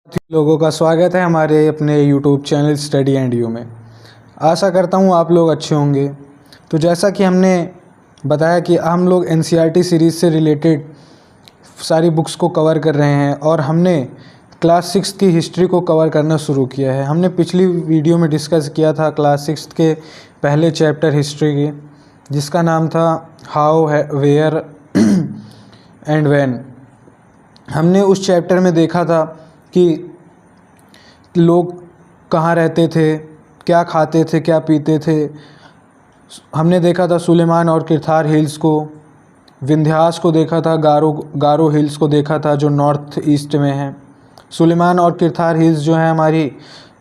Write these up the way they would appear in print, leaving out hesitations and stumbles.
लोगों का स्वागत है हमारे अपने YouTube channel study and you में। आशा करता हूँ आप लोग अच्छे होंगे। तो जैसा कि हमने बताया कि हम लोग NCERT सीरीज़ से रिलेटेड सारी बुक्स को कवर कर रहे हैं और हमने क्लास 6 की हिस्ट्री को कवर करना शुरू किया है। हमने पिछली वीडियो में डिस्कस किया था क्लास 6 के पहले चैप्टर हिस्ट्री के, जिसका नाम था हाउ, वेयर एंड व्हेन। हमने उस चैप्टर में देखा था कि लोग कहाँ रहते थे, क्या खाते थे, क्या पीते थे। हमने देखा था सुलेमान और किरथार हिल्स को, विंध्यास को देखा था, गारो हिल्स को देखा था जो नॉर्थ ईस्ट में है। सुलेमान और किरथार हिल्स जो है हमारी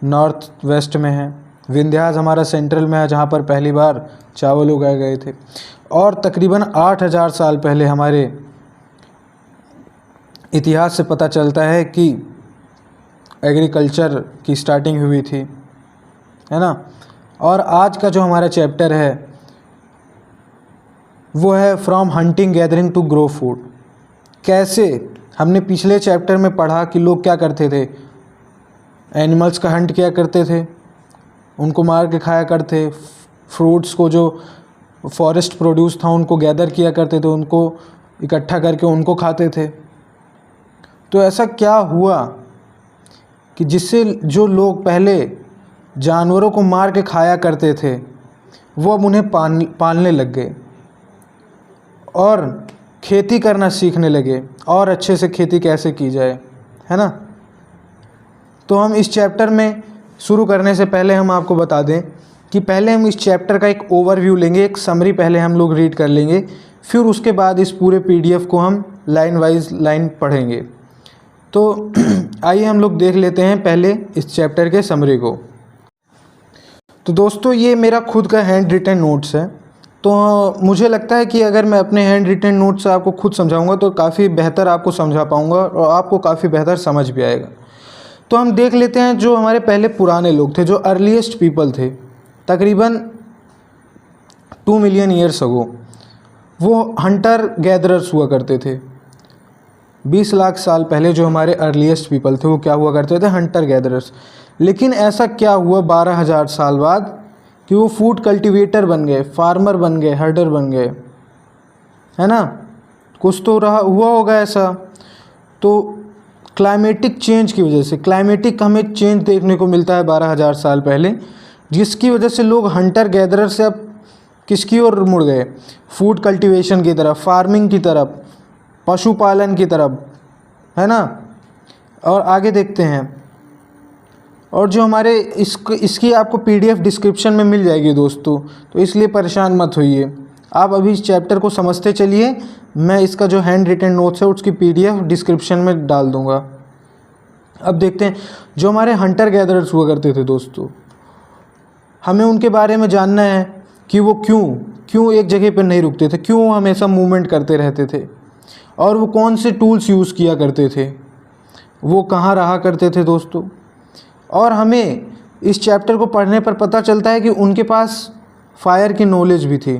नॉर्थ वेस्ट में है। विंध्यास हमारा सेंट्रल में है जहाँ पर पहली बार चावल उगाए गए थे। और तकरीबन 8000 साल पहले हमारे इतिहास से पता चलता है कि एग्रीकल्चर की स्टार्टिंग हुई थी, है ना। और आज का जो हमारा चैप्टर है वो है from hunting gathering to grow food. कैसे हमने पिछले चैप्टर में पढ़ा कि लोग क्या करते थे, एनिमल्स का हंट किया करते थे, उनको मार के खाया करते, फ्रूट्स को जो फॉरेस्ट प्रोड्यूस था उनको गैदर किया करते थे, उनको इकट्ठा करके उनको खाते थे। तो ऐसा क्या हुआ कि जिससे जो लोग पहले जानवरों को मार के खाया करते थे वो अब उन्हें पालने लग गए और खेती करना सीखने लगे, और अच्छे से खेती कैसे की जाए, है ना। तो हम इस चैप्टर में शुरू करने से पहले हम आपको बता दें कि पहले हम इस चैप्टर का एक ओवरव्यू लेंगे, एक समरी पहले हम लोग रीड कर लेंगे, फिर उसके बाद इस पूरे PDF को हम लाइन वाइज लाइन पढ़ेंगे। तो आइए हम लोग देख लेते हैं पहले इस चैप्टर के समरी को। तो दोस्तों ये मेरा खुद का हैंड रिटन नोट्स है, तो मुझे लगता है कि अगर मैं अपने हैंड रिटन नोट्स से आपको खुद समझाऊंगा तो काफ़ी बेहतर आपको समझा पाऊंगा और आपको काफ़ी बेहतर समझ भी आएगा। तो हम देख लेते हैं जो हमारे पहले पुराने लोग थे, जो अर्लीस्ट पीपल थे, तकरीबन 2 मिलियन ईयर्स अगो, वो हंटर गैदरर्स हुआ करते थे। 20 लाख साल पहले जो हमारे अर्लीस्ट पीपल थे वो क्या हुआ करते थे, हंटर गैदरर्स। लेकिन ऐसा क्या हुआ 12000 साल बाद कि वो फूड कल्टीवेटर बन गए, फार्मर बन गए, हर्डर बन गए, है ना। कुछ तो हुआ होगा ऐसा। तो क्लाइमेटिक चेंज की वजह से, क्लाइमेटिक हमें चेंज देखने को मिलता है 12000 साल पहले, जिसकी वजह से लोग हंटर गैदरर से अब किसकी ओर मुड़ गए, फूड कल्टीवेशन की तरफ, फार्मिंग की तरफ, पशुपालन की तरफ, है ना। और आगे देखते हैं। और जो हमारे इसकी आपको PDF डिस्क्रिप्शन में मिल जाएगी दोस्तों, तो इसलिए परेशान मत होइए, आप अभी इस चैप्टर को समझते चलिए। मैं इसका जो हैंड रिटन नोट्स है उसकी PDF डिस्क्रिप्शन में डाल दूंगा। अब देखते हैं जो हमारे हंटर गैदरर्स हुआ करते थे दोस्तों, हमें उनके बारे में जानना है कि वो क्यों एक जगह पर नहीं रुकते थे, क्यों हमेशा मूवमेंट करते रहते थे, और वो कौन से टूल्स यूज़ किया करते थे, वो कहाँ रहा करते थे दोस्तों। और हमें इस चैप्टर को पढ़ने पर पता चलता है कि उनके पास फायर की नॉलेज भी थी।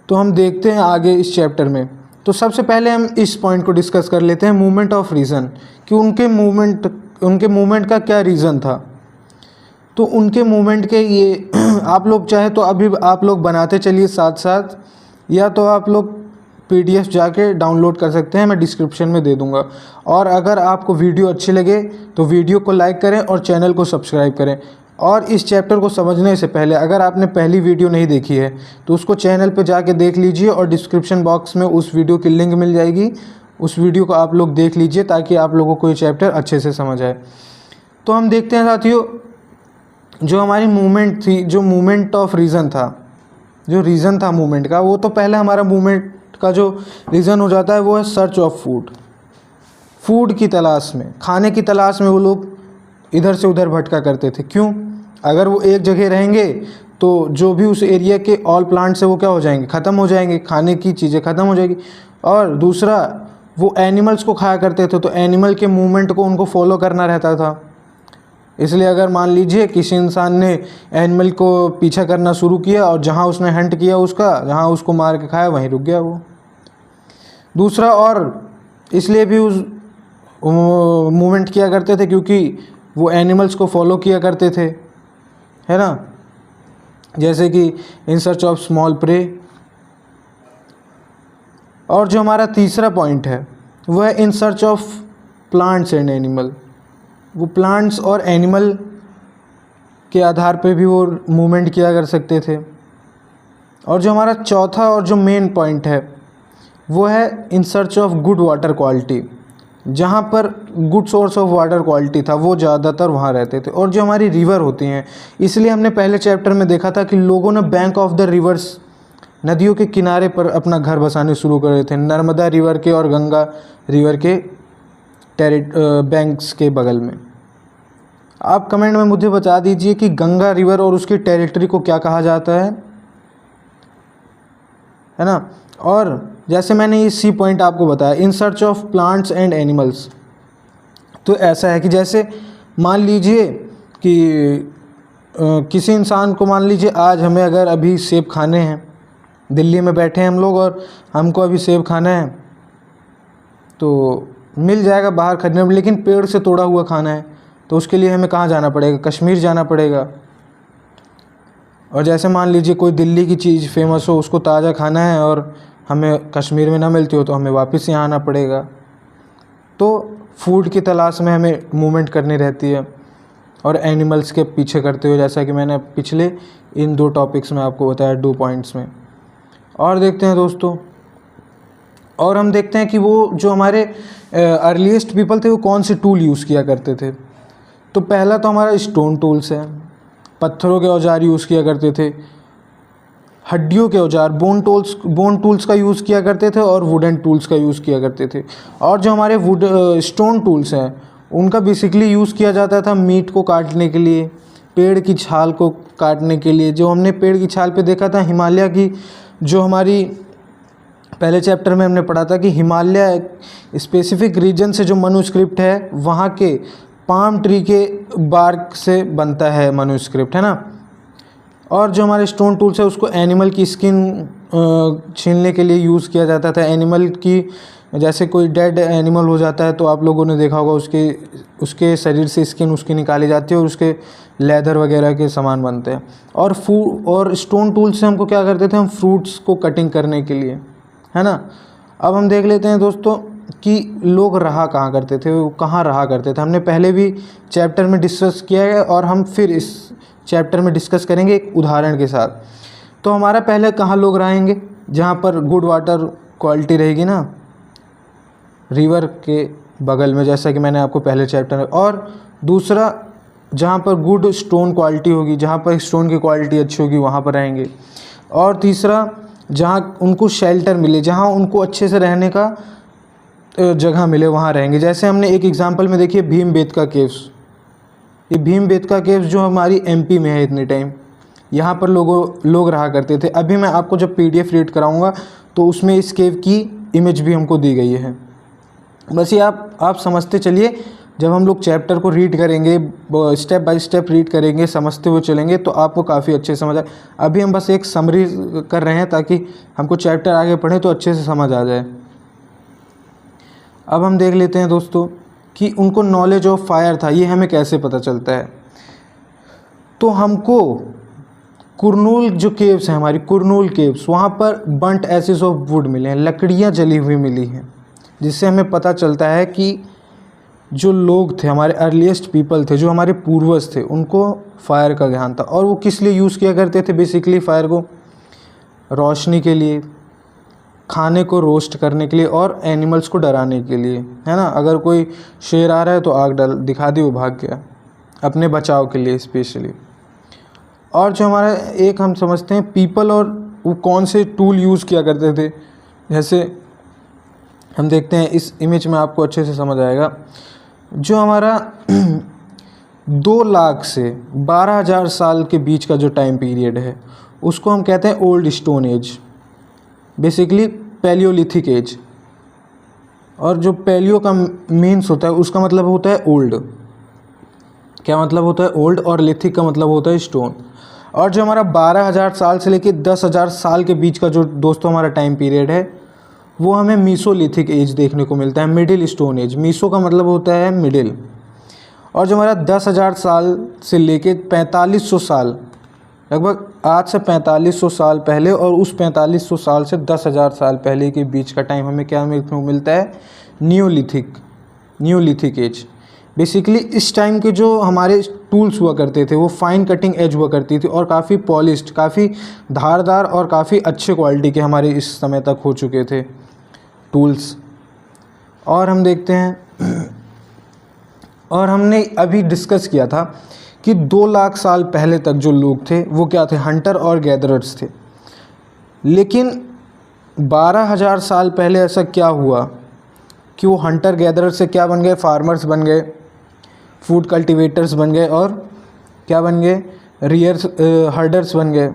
तो हम देखते हैं आगे इस चैप्टर में। तो सबसे पहले हम इस पॉइंट को डिस्कस कर लेते हैं, मूवमेंट ऑफ रीज़न, कि उनके मूवमेंट का क्या रीज़न था। तो उनके मूवमेंट के ये आप लोग चाहे तो अभी आप लोग बनाते चलिए साथ साथ, या तो आप लोग PDF जाके डाउनलोड कर सकते हैं, मैं डिस्क्रिप्शन में दे दूंगा। और अगर आपको वीडियो अच्छी लगे तो वीडियो को लाइक करें और चैनल को सब्सक्राइब करें। और इस चैप्टर को समझने से पहले अगर आपने पहली वीडियो नहीं देखी है तो उसको चैनल पे जाके देख लीजिए, और डिस्क्रिप्शन बॉक्स में उस वीडियो की लिंक मिल जाएगी, उस वीडियो को आप लोग देख लीजिए ताकि आप लोगों को ये चैप्टर अच्छे से समझ आए। तो हम देखते हैं साथियों, जो हमारी मूवमेंट थी, जो मूवमेंट ऑफ रीज़न था, जो रीज़न था मूवमेंट का, वो तो पहले हमारा मूवमेंट का जो रीज़न हो जाता है वो है सर्च ऑफ फूड की तलाश में, खाने की तलाश में वो लोग इधर से उधर भटका करते थे। क्यों? अगर वो एक जगह रहेंगे तो जो भी उस एरिया के ऑल प्लांट्स है वो क्या हो जाएंगे, ख़त्म हो जाएंगे, खाने की चीज़ें ख़त्म हो जाएगी। और दूसरा, वो एनिमल्स को खाया करते थे, तो एनिमल के मूवमेंट को उनको फॉलो करना रहता था। इसलिए अगर मान लीजिए किसी इंसान ने एनिमल को पीछा करना शुरू किया और जहाँ उसने हंट किया उसका, जहाँ उसको मार के खाया वहीं रुक गया वो। दूसरा, और इसलिए भी मूवमेंट किया करते थे, क्योंकि वो एनिमल्स को फॉलो किया करते थे, है ना। जैसे कि in search of small prey. और जो हमारा तीसरा पॉइंट है वह है in search of plants and animal. वो प्लांट्स और एनिमल के आधार पे भी वो मूवमेंट किया कर सकते थे। और जो हमारा चौथा और जो मेन पॉइंट है वो है in search of good water quality. जहाँ पर good source of water quality था वो ज़्यादातर वहाँ रहते थे। और जो हमारी रिवर होती हैं, इसलिए हमने पहले चैप्टर में देखा था कि लोगों ने बैंक ऑफ द रिवर्स, नदियों के किनारे पर अपना घर बसाने शुरू करे थे, नर्मदा रिवर के और गंगा रिवर के बैंक्स के बगल में। आप कमेंट में मुझे बता दीजिए कि गंगा रिवर और उसकी टेरिटरी को क्या कहा जाता है ना। और जैसे मैंने ये सी पॉइंट आपको बताया, इन search of plants and animals, तो ऐसा है कि जैसे मान लीजिए कि किसी इंसान को, मान लीजिए आज हमें अगर अभी सेब खाने हैं, दिल्ली में बैठे हैं हम लोग और हमको अभी सेब खाना है, तो मिल जाएगा बाहर खरीदने में, लेकिन पेड़ से तोड़ा हुआ खाना है तो उसके लिए हमें कहाँ जाना पड़ेगा, कश्मीर जाना पड़ेगा। और जैसे मान लीजिए कोई दिल्ली की चीज़ फेमस हो, उसको ताज़ा खाना है और हमें कश्मीर में ना मिलती हो तो हमें वापस यहाँ आना पड़ेगा। तो फूड की तलाश में हमें मूवमेंट करनी रहती है और एनिमल्स के पीछे करते हुए, जैसा कि मैंने पिछले इन 2 टॉपिक्स में आपको बताया, 2 पॉइंट्स में। और देखते हैं दोस्तों, और हम देखते हैं कि वो जो हमारे अर्लीस्ट पीपल थे वो कौन से टूल यूज़ किया करते थे। तो पहला तो हमारा स्टोन टूल्स है, पत्थरों के औजार यूज़ किया करते थे, हड्डियों के औजार बोन टूल्स का यूज़ किया करते थे और वुडन टूल्स का यूज़ किया करते थे। और जो हमारे स्टोन टूल्स हैं उनका बेसिकली यूज़ किया जाता था मीट को काटने के लिए, पेड़ की छाल को काटने के लिए। जो हमने पेड़ की छाल पे देखा था, हिमालय की जो हमारी पहले चैप्टर में हमने पढ़ा था कि हिमालय स्पेसिफिक रीजन से जो मनुस्क्रिप्ट है वहाँ के पाम ट्री के बार्क से बनता है मनुस्क्रिप्ट, है ना। और जो हमारे स्टोन टूल्स है उसको एनिमल की स्किन छीलने के लिए यूज़ किया जाता था। एनिमल की, जैसे कोई डेड एनिमल हो जाता है तो आप लोगों ने देखा होगा उसके शरीर से स्किन उसकी निकाली जाती है और उसके लेदर वगैरह के सामान बनते हैं। और स्टोन टूल से हमको क्या करते थे, हम फ्रूट्स को कटिंग करने के लिए, है ना। अब हम देख लेते हैं दोस्तों कि लोग रहा कहाँ करते थे, वो कहाँ रहा करते थे। हमने पहले भी चैप्टर में डिस्कस किया है और हम फिर इस चैप्टर में डिस्कस करेंगे एक उदाहरण के साथ। तो हमारा पहले कहाँ लोग रहेंगे, जहाँ पर गुड वाटर क्वालिटी रहेगी ना, रिवर के बगल में, जैसा कि मैंने आपको पहले चैप्टर में। और दूसरा, जहाँ पर गुड स्टोन क्वालिटी होगी, जहाँ पर स्टोन की क्वालिटी अच्छी होगी वहाँ पर रहेंगे। और तीसरा, जहाँ उनको शेल्टर मिले, जहाँ उनको अच्छे से रहने का जगह मिले वहाँ रहेंगे। जैसे हमने एक एग्जांपल में देखिए भीमबेटका केव्स। ये भीमबेटका केव्स जो हमारी एमपी में है इतने टाइम, यहाँ पर लोग रहा करते थे। अभी मैं आपको जब PDF रीड कराऊंगा तो उसमें इस केव की इमेज भी हमको दी गई है। बस ये आप समझते चलिए, जब हम लोग चैप्टर को रीड करेंगे, स्टेप बाय स्टेप रीड करेंगे, समझते हुए चलेंगे तो आपको काफ़ी अच्छे समझ आए। अभी हम बस एक समरी कर रहे हैं ताकि हमको चैप्टर आगे पढ़ें तो अच्छे से समझ आ जाए। अब हम देख लेते हैं दोस्तों कि उनको नॉलेज ऑफ फायर था, ये हमें कैसे पता चलता है। तो हमको कुरनूल जो केव्स हैं, हमारी कुरनूल केव्स, वहाँ पर बंट एसेस ऑफ वुड मिले हैं, लकड़ियाँ जली हुई मिली हैं, जिससे हमें पता चलता है कि जो लोग थे, हमारे अर्लीस्ट पीपल थे, जो हमारे पूर्वज थे, उनको फायर का ज्ञान था। और वो किस लिए यूज़ किया करते थे बेसिकली फायर को, रोशनी के लिए, खाने को रोस्ट करने के लिए और एनिमल्स को डराने के लिए, है ना। अगर कोई शेर आ रहा है तो आग दिखा दी, वो भाग गया, अपने बचाव के लिए स्पेशली। और जो हमारा एक हम समझते हैं पीपल, और वो कौन से टूल यूज़ किया करते थे, जैसे हम देखते हैं इस इमेज में आपको अच्छे से समझ आएगा। जो हमारा 2 लाख से 12,000 साल के बीच का जो टाइम पीरियड है उसको हम कहते हैं old stone age, basically palaeolithic age. और जो पैलियो का मीन्स होता है उसका मतलब होता है ओल्ड। क्या मतलब होता है? ओल्ड। और लिथिक का मतलब होता है स्टोन। और जो हमारा 12,000 साल से लेकर 10,000 साल के बीच का जो दोस्तों हमारा टाइम पीरियड है वो हमें मीसोलिथिक एज देखने को मिलता है, मिडिल स्टोन एज। मीसो का मतलब होता है मिडिल। और जो हमारा 10,000 साल से लेके 4500 साल, लगभग आज से 4500 साल पहले और उस 4500 साल से 10,000 साल पहले के बीच का टाइम हमें क्या मिलता है, न्यूलिथिक एज। बेसिकली इस टाइम के जो हमारे टूल्स हुआ करते थे वो फाइन कटिंग एज हुआ करती थी और काफ़ी पॉलिश्ड, काफ़ी धारदार और काफ़ी अच्छे क्वालिटी के हमारे इस समय तक हो चुके थे टूल्स। और हम देखते हैं, और हमने अभी डिस्कस किया था कि 2 लाख साल पहले तक जो लोग थे वो क्या थे, हंटर और गैदरर्स थे। लेकिन 12,000 साल पहले ऐसा क्या हुआ कि वो हंटर गैदरर से क्या बन गए, फार्मर्स बन गए, फूड कल्टीवेटर्स बन गए और क्या बन गए, हर्डर्स बन गए।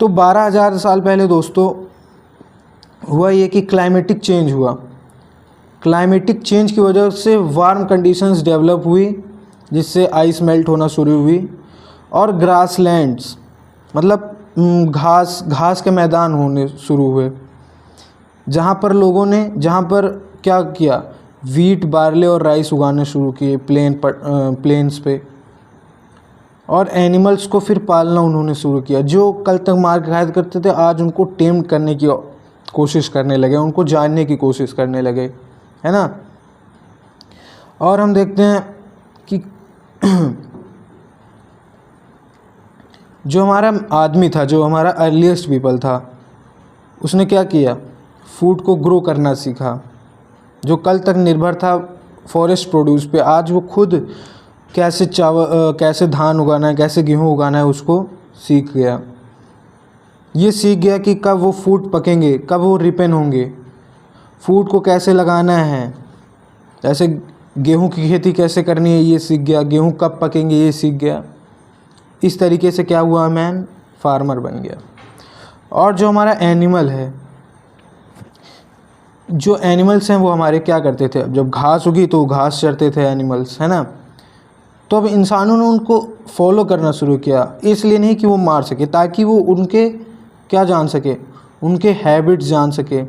तो 12,000 साल पहले दोस्तों हुआ ये कि क्लाइमेटिक चेंज हुआ। क्लाइमेटिक चेंज की वजह से वार्म कंडीशंस डेवलप हुई, जिससे आइस मेल्ट होना शुरू हुई और ग्रासलैंड्स मतलब घास के मैदान होने शुरू हुए, जहाँ पर क्या किया, वीट, बार्ले और राइस उगाने शुरू किए प्लेन्स पे। और एनिमल्स को फिर पालना उन्होंने शुरू किया। जो कल तक मार के खाया करते थे आज उनको टेम करने की कोशिश करने लगे, उनको जानने की कोशिश करने लगे, है ना। और हम देखते हैं कि जो हमारा आदमी था, जो हमारा अर्लीस्ट पीपल था, उसने क्या किया, फूड को ग्रो करना सीखा। जो कल तक निर्भर था फॉरेस्ट प्रोड्यूस पे, आज वो खुद कैसे धान उगाना है, कैसे गेहूँ उगाना है उसको सीख गया। ये सीख गया कि कब वो फूड पकेंगे, कब वो रिपेन होंगे, फूड को कैसे लगाना है, जैसे गेहूँ की खेती कैसे करनी है ये सीख गया, गेहूँ कब पकेंगे ये सीख गया। इस तरीके से क्या हुआ, मैन फार्मर बन गया। और जो हमारा एनिमल है, जो एनिमल्स हैं वो हमारे क्या करते थे, अब जब घास उगी तो घास चरते थे एनिमल्स, है ना। तो अब इंसानों ने उनको फॉलो करना शुरू किया, इसलिए नहीं कि वो मार सके, ताकि वो उनके क्या जान सके, उनके हैबिट्स जान सके,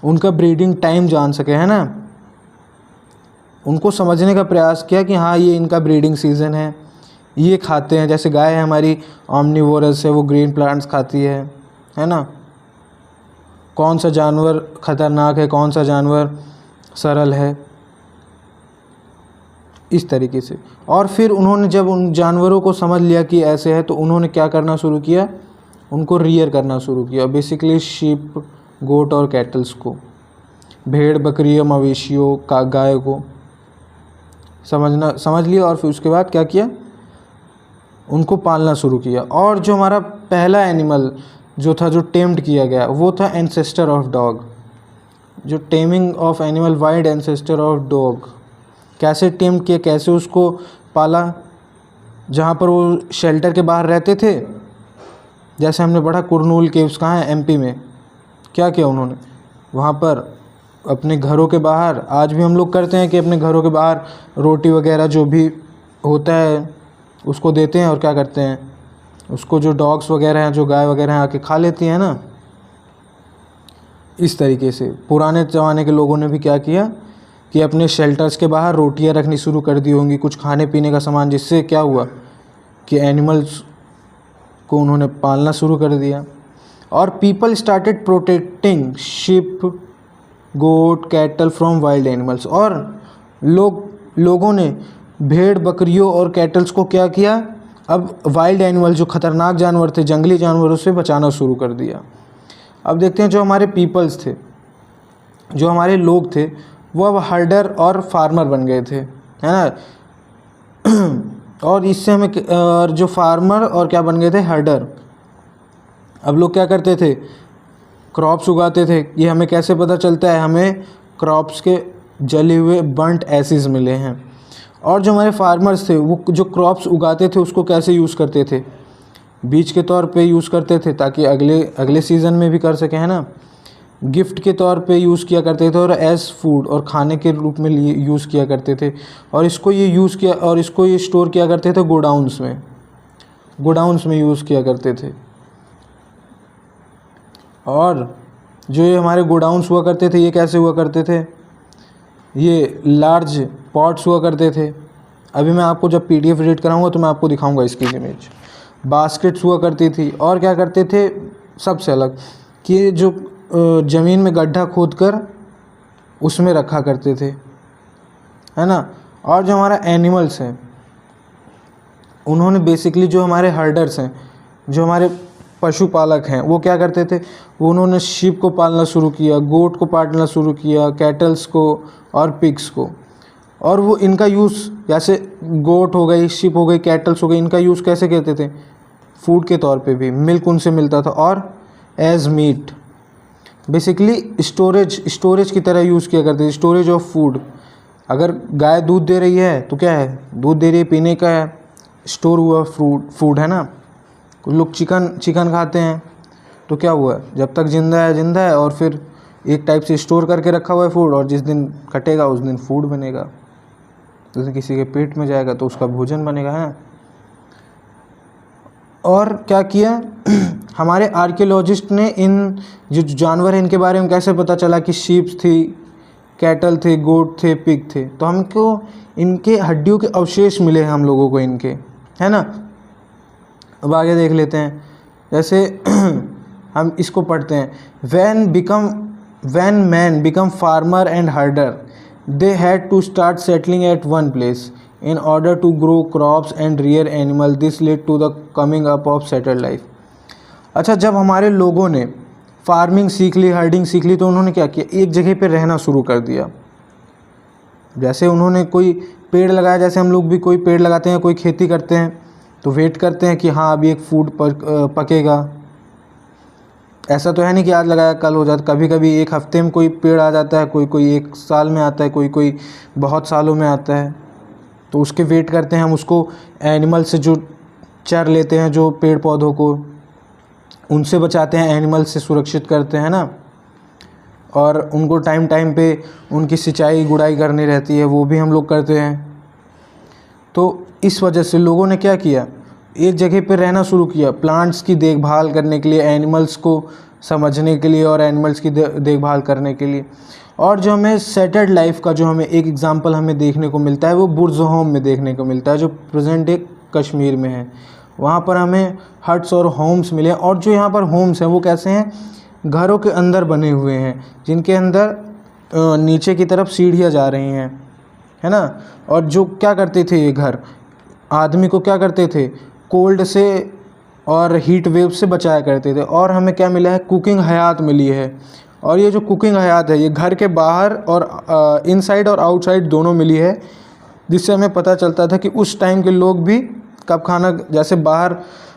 उनका ब्रीडिंग टाइम जान सके, है ना। उनको समझने का प्रयास किया कि हाँ ये इनका ब्रीडिंग सीज़न है, ये खाते हैं। जैसे गाय है हमारी ऑमनिवोरस है, वो ग्रीन प्लांट्स खाती है ना। कौन सा जानवर ख़तरनाक है, कौन सा जानवर सरल है, इस तरीके से। और फिर उन्होंने जब उन जानवरों को समझ लिया कि ऐसे है, तो उन्होंने क्या करना शुरू किया, उनको रियर करना शुरू किया। बेसिकली शीप, गोट और कैटल्स को, भेड़, बकरियों, मवेशियों का, गाय को समझ लिया। और फिर उसके बाद क्या किया, उनको पालना शुरू किया। और जो हमारा पहला एनिमल जो था, जो टेम्ड किया गया, वो था एंसेस्टर ऑफ डॉग। जो taming of animal, wild ancestor of dog. कैसे टेम्ड किया, कैसे उसको पाला, जहाँ पर वो शेल्टर के बाहर रहते थे। जैसे हमने पढ़ा कुरनूल केव्स कहाँ है, एमपी में। क्या किया उन्होंने वहाँ पर, अपने घरों के बाहर, आज भी हम लोग करते हैं कि अपने घरों के बाहर रोटी वगैरह जो भी होता है उसको देते हैं, और क्या करते हैं, उसको जो डॉग्स वगैरह हैं, जो गाय वगैरह हैं, आके खा लेती हैं ना। इस तरीके से पुराने ज़माने के लोगों ने भी क्या किया कि अपने शेल्टर्स के बाहर रोटियां रखनी शुरू कर दी होंगी, कुछ खाने पीने का सामान, जिससे क्या हुआ कि एनिमल्स को उन्होंने पालना शुरू कर दिया। और people started protecting sheep, goat, cattle from wild animals. और लोगों ने भेड़, बकरियों और कैटल्स को क्या किया, अब वाइल्ड एनिमल, जो ख़तरनाक जानवर थे, जंगली जानवरों से बचाना शुरू कर दिया। अब देखते हैं जो हमारे पीपल्स थे, जो हमारे लोग थे, वो अब हर्डर और फार्मर बन गए थे, है ना। और इससे हमें जो फार्मर और क्या बन गए थे, हर्डर। अब लोग क्या करते थे, क्रॉप्स उगाते थे। ये हमें कैसे पता चलता है, हमें क्रॉप्स के जले हुए बर्न्ट एसिड्स मिले हैं। और जो हमारे फार्मर्स थे, वो जो क्रॉप्स उगाते थे उसको कैसे यूज़ करते थे, बीज के तौर पे यूज़ करते थे, ताकि अगले सीज़न में भी कर सकें, है ना। गिफ्ट के तौर पे यूज़ किया करते थे, और एज फूड और खाने के रूप में यूज़ किया करते थे। और इसको ये स्टोर किया करते थे गोडाउन्स में यूज़ किया करते थे। और जो ये हमारे गोडाउन्स हुआ करते थे ये कैसे हुआ करते थे, ये लार्ज पॉट्स हुआ करते थे। अभी मैं आपको जब PDF रीड कराऊंगा तो मैं आपको दिखाऊंगा इसकी इमेज। बास्केट्स हुआ करती थी, और क्या करते थे सबसे अलग कि जो ज़मीन में गड्ढा खोद कर उसमें रखा करते थे, है ना। और जो हमारा एनिमल्स हैं, उन्होंने बेसिकली जो हमारे हर्डर्स हैं, जो हमारे पशुपालक हैं, वो क्या करते थे, वो उन्होंने शीप को पालना शुरू किया, गोट को पालना शुरू किया, कैटल्स को और पिग्स को। और वो इनका यूज़, जैसे गोट हो गई, शीप हो गई, कैटल्स हो गई, इनका यूज़ कैसे करते थे, फूड के तौर पे भी, मिल्क उनसे मिलता था, और एज मीट, बेसिकली स्टोरेज की तरह यूज़ किया करते थे, स्टोरेज ऑफ फूड। अगर गाय दूध दे रही है तो क्या है, दूध दे रही है, पीने का है, स्टोर हुआ फूड है ना। कुछ लोग चिकन खाते हैं, तो क्या हुआ, जब तक जिंदा है, और फिर एक टाइप से स्टोर करके रखा हुआ है फूड, और जिस दिन कटेगा उस दिन फूड बनेगा, जिस दिन किसी के पेट में जाएगा तो उसका भोजन बनेगा, है। और क्या किया हमारे आर्कियोलॉजिस्ट ने, इन जो जानवर हैं इनके बारे में कैसे पता चला कि शीप्स थी, कैटल थे, गोट थे, पिग थे, तो हमको इनके हड्डियों के अवशेष मिले हैं हम लोगों को इनके, है ना। अब आगे देख लेते हैं, जैसे हम इसको पढ़ते हैं, when man become farmer and herder, they had to start settling at one place in order to grow crops and rear animal. This led to the coming up of settled life. अच्छा, जब हमारे लोगों ने farming सीख ली, herding सीख ली, तो उन्होंने क्या किया, एक जगह पे रहना शुरू कर दिया। जैसे उन्होंने कोई पेड़ लगाया, जैसे हम लोग भी कोई पेड़ लगाते हैं, कोई खेती करते हैं, तो वेट करते हैं कि हाँ अभी एक फूड पकेगा। ऐसा तो है नहीं कि आज लगाया कल हो जाता, कभी कभी एक हफ्ते में कोई पेड़ आ जाता है, कोई एक साल में आता है, कोई बहुत सालों में आता है। तो उसके वेट करते हैं हम, उसको एनिमल से जो चर लेते हैं, जो पेड़ पौधों को, उनसे बचाते हैं, एनिमल से सुरक्षित करते हैं ना। और उनको टाइम पे उनकी सिंचाई गुड़ाई करनी रहती है, वो भी हम लोग करते हैं। तो इस वजह से लोगों ने क्या किया, एक जगह पे रहना शुरू किया, प्लांट्स की देखभाल करने के लिए, एनिमल्स को समझने के लिए और एनिमल्स की देखभाल करने के लिए। और जो हमें सेटल्ड लाइफ का जो हमें एक एग्जांपल हमें देखने को मिलता है, वो बुर्ज़होम में देखने को मिलता है, जो प्रेजेंट डे कश्मीर में है। वहाँ पर हमें हट्स और होम्स मिले, और जो यहाँ पर होम्स हैं वो कैसे हैं, घरों के अंदर बने हुए हैं, जिनके अंदर नीचे की तरफ सीढ़ियाँ जा रही हैं, है ना। और जो क्या करते थे, ये घर आदमी को क्या करते थे, कोल्ड से और हीट वेव से बचाया करते थे। और हमें क्या मिला है, कुकिंग हयात मिली है। और ये जो कुकिंग हयात है, ये घर के बाहर और इनसाइड और आउटसाइड दोनों मिली है, जिससे हमें पता चलता था कि उस टाइम के लोग भी कब खाना, जैसे बाहर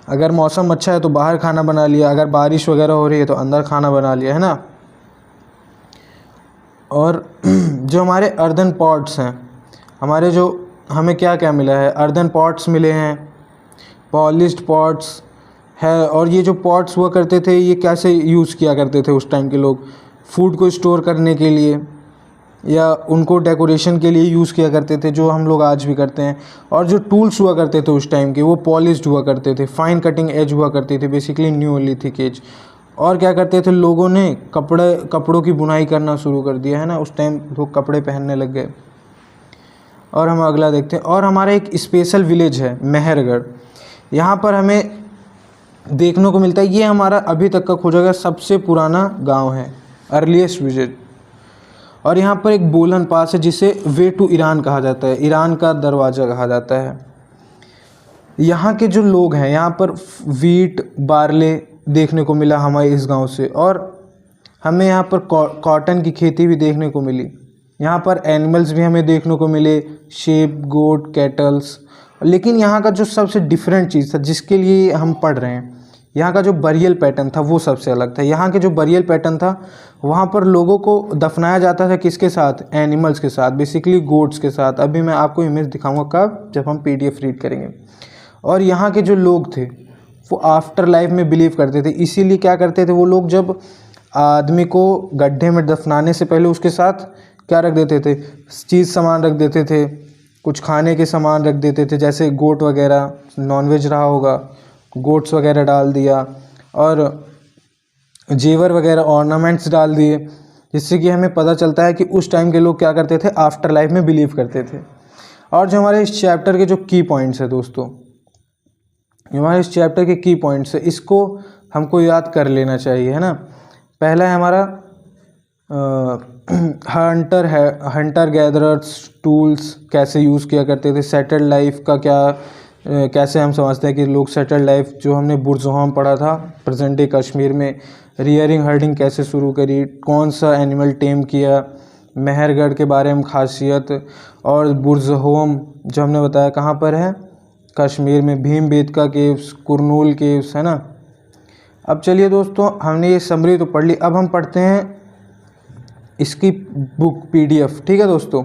अगर मौसम अच्छा है तो बाहर खाना बना लिया, अगर बारिश वगैरह हो रही है तो अंदर खाना बना लिया, है ना। और जो हमारे अर्दन पॉट्स हैं, हमारे जो हमें क्या क्या मिला है, अर्दन पॉट्स मिले हैं, पॉलिश्ड पॉट्स है। और ये जो पॉट्स हुआ करते थे, ये कैसे यूज़ किया करते थे उस टाइम के लोग, फूड को स्टोर करने के लिए या उनको डेकोरेशन के लिए यूज़ किया करते थे, जो हम लोग आज भी करते हैं। और जो टूल्स हुआ करते थे उस टाइम के, वो पॉलिश्ड हुआ करते थे, फाइन कटिंग एज हुआ करती थी, बेसिकली न्यूलिथिक एज। और क्या करते थे, लोगों ने कपड़ों की बुनाई करना शुरू कर दिया, है ना। उस टाइम लोग कपड़े पहनने लग गए। और हम अगला देखते हैं, और हमारा एक स्पेशल विलेज है मेहरगढ़, यहाँ पर हमें देखने को मिलता है, ये हमारा अभी तक का खोजा गया सबसे पुराना गांव है, अर्लीस्ट विजिट। और यहाँ पर एक बोलन पास है, जिसे वे टू ईरान कहा जाता है, ईरान का दरवाज़ा कहा जाता है। यहाँ के जो लोग हैं, यहाँ पर वीट बार्ले देखने को मिला हमारे इस गांव से। और हमें यहाँ पर कॉटन की खेती भी देखने को मिली। यहाँ पर एनिमल्स भी हमें देखने को मिले, शेप, गोट, कैटल्स। लेकिन यहाँ का जो सबसे डिफरेंट चीज़ था, जिसके लिए हम पढ़ रहे हैं, यहाँ का जो बरियल पैटर्न था वो सबसे अलग था। यहाँ के जो बरियल पैटर्न था, वहाँ पर लोगों को दफनाया जाता था किसके साथ, एनिमल्स के साथ, बेसिकली गोट्स के साथ। अभी मैं आपको इमेज दिखाऊंगा कब, जब हम PDF रीड करेंगे। और यहाँ के जो लोग थे वो आफ्टर लाइफ में बिलीव करते थे, इसीलिए क्या करते थे वो लोग, जब आदमी को गड्ढे में दफनाने से पहले उसके साथ क्या रख देते थे, सामान रख देते थे, कुछ खाने के सामान रख देते थे, जैसे गोट वगैरह, नॉनवेज रहा होगा, गोट्स वगैरह डाल दिया। और जेवर वगैरह ऑर्नामेंट्स डाल दिए, जिससे कि हमें पता चलता है कि उस टाइम के लोग क्या करते थे, आफ्टर लाइफ में बिलीव करते थे। और जो हमारे इस चैप्टर के जो की पॉइंट्स है दोस्तों, हमारे इस चैप्टर के की पॉइंट्स है, इसको हमको याद कर लेना चाहिए, है ना। पहला है हमारा हंटर गैदरर्स टूल्स कैसे यूज़ किया करते थे, सेटल्ड लाइफ का क्या कैसे हम समझते हैं कि लोग सेटल्ड लाइफ, जो हमने बुर्ज़ोहा में पढ़ा था प्रेजेंट डे कश्मीर में, रियरिंग हर्डिंग कैसे शुरू करी, कौन सा एनिमल टेम किया, मेहरगढ़ के बारे में खासियत, और बुर्ज़होम जो हमने बताया कहाँ पर है, कश्मीर में, भीमबेटका केव्स, कुरनूल केव्स, है ना। अब चलिए दोस्तों, हमने ये समरी तो पढ़ ली, अब हम पढ़ते हैं इसकी बुक PDF, ठीक है दोस्तों।